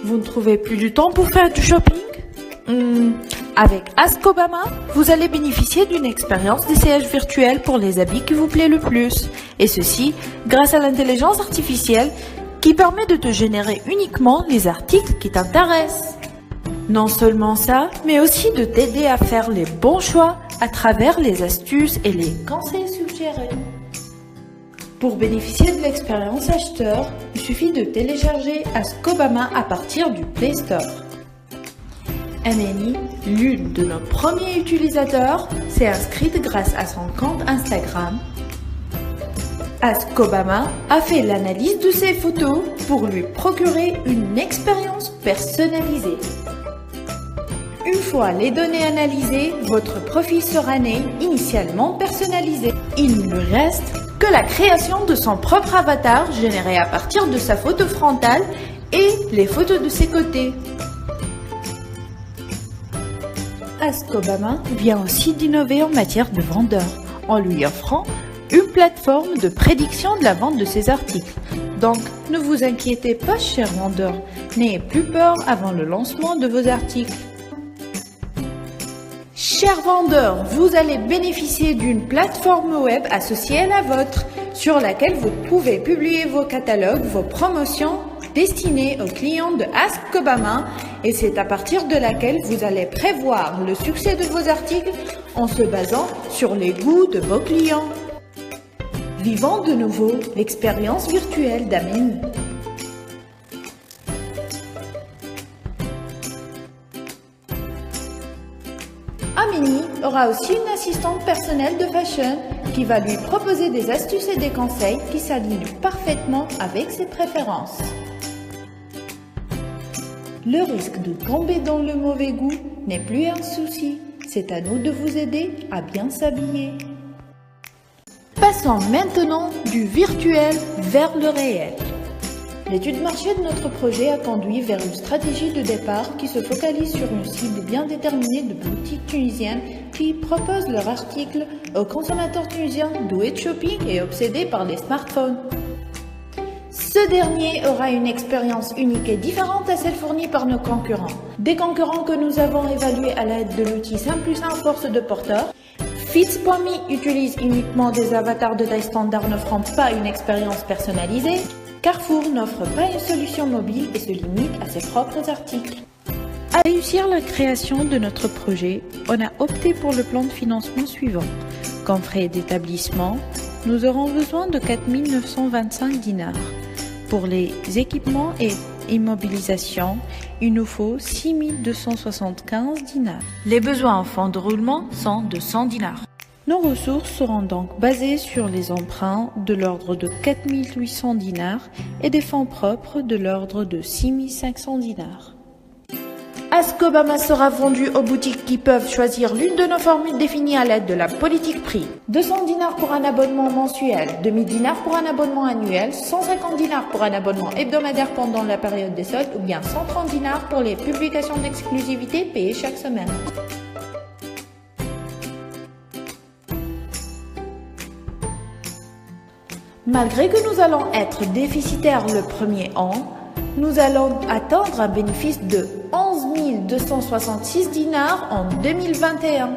Vous ne trouvez plus du temps pour faire du shopping? Avec Ask Obama, vous allez bénéficier d'une expérience d'essayage virtuel pour les habits qui vous plaît le plus. Et ceci grâce à l'intelligence artificielle qui permet de te générer uniquement les articles qui t'intéressent. Non seulement ça, mais aussi de t'aider à faire les bons choix à travers les astuces et les conseils suggérés. Pour bénéficier de l'expérience acheteur, il suffit de télécharger Ask Obama à partir du Play Store. Amélie, l'une de nos premiers utilisateurs, s'est inscrite grâce à son compte Instagram. Ask Obama a fait l'analyse de ses photos pour lui procurer une expérience personnalisée. Une fois les données analysées, votre profil sera né initialement personnalisé. Il ne lui reste que la création de son propre avatar généré à partir de sa photo frontale et les photos de ses côtés. Ask Obama vient aussi d'innover en matière de vendeur, en lui offrant une plateforme de prédiction de la vente de ses articles. Donc, ne vous inquiétez pas, chers vendeurs, n'ayez plus peur avant le lancement de vos articles. Chers vendeurs, vous allez bénéficier d'une plateforme web associée à la vôtre, sur laquelle vous pouvez publier vos catalogues, vos promotions destinées aux clients de Ask Obama, et c'est à partir de laquelle vous allez prévoir le succès de vos articles en se basant sur les goûts de vos clients. Vivons de nouveau l'expérience virtuelle d'Amélie. Amélie aura aussi une assistante personnelle de fashion qui va lui proposer des astuces et des conseils qui s'alignent parfaitement avec ses préférences. Le risque de tomber dans le mauvais goût n'est plus un souci. C'est à nous de vous aider à bien s'habiller. Passons maintenant du virtuel vers le réel. L'étude marché de notre projet a conduit vers une stratégie de départ qui se focalise sur une cible bien déterminée de boutiques tunisiennes qui proposent leurs articles aux consommateurs tunisiens doués de shopping et obsédés par les smartphones. Ce dernier aura une expérience unique et différente à celle fournie par nos concurrents. Des concurrents que nous avons évalués à l'aide de l'outil Simplus1 force de porteur. Fits.me utilise uniquement des avatars de taille standard n'offrant pas une expérience personnalisée. Carrefour n'offre pas une solution mobile et se limite à ses propres articles. À réussir la création de notre projet, on a opté pour le plan de financement suivant. Comme frais d'établissement, nous aurons besoin de 4 925 dinars. Pour les équipements et immobilisation, il nous faut 6 275 dinars. Les besoins en fonds de roulement sont de 100 dinars. Nos ressources seront donc basées sur les emprunts de l'ordre de 4 800 dinars et des fonds propres de l'ordre de 6 500 dinars. Ask Obama sera vendu aux boutiques qui peuvent choisir l'une de nos formules définies à l'aide de la politique prix. 200 dinars pour un abonnement mensuel, 2000 dinars pour un abonnement annuel, 150 dinars pour un abonnement hebdomadaire pendant la période des soldes ou bien 130 dinars pour les publications d'exclusivité payées chaque semaine. Malgré que nous allons être déficitaires le premier an, nous allons atteindre un bénéfice de 11 266 dinars en 2021.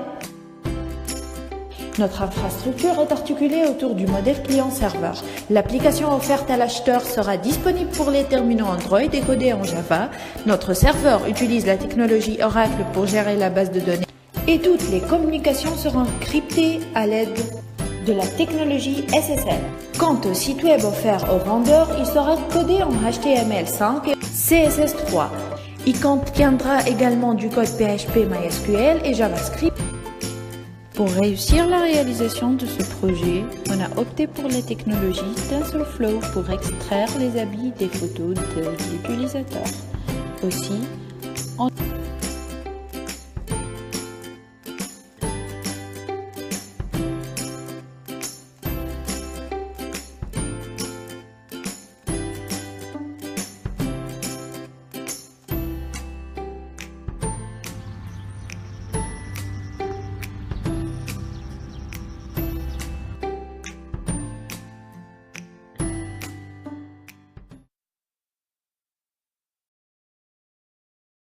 Notre infrastructure est articulée autour du modèle client-serveur. L'application offerte à l'acheteur sera disponible pour les terminaux Android et codée en Java. Notre serveur utilise la technologie Oracle pour gérer la base de données. Et toutes les communications seront cryptées à l'aide de la technologie SSL. Quant au site web offert aux vendeurs, il sera codé en HTML5 et CSS3. Il contiendra également du code PHP, MySQL et JavaScript. Pour réussir la réalisation de ce projet, on a opté pour les technologies TensorFlow pour extraire les habits des photos de l'utilisateur. Aussi,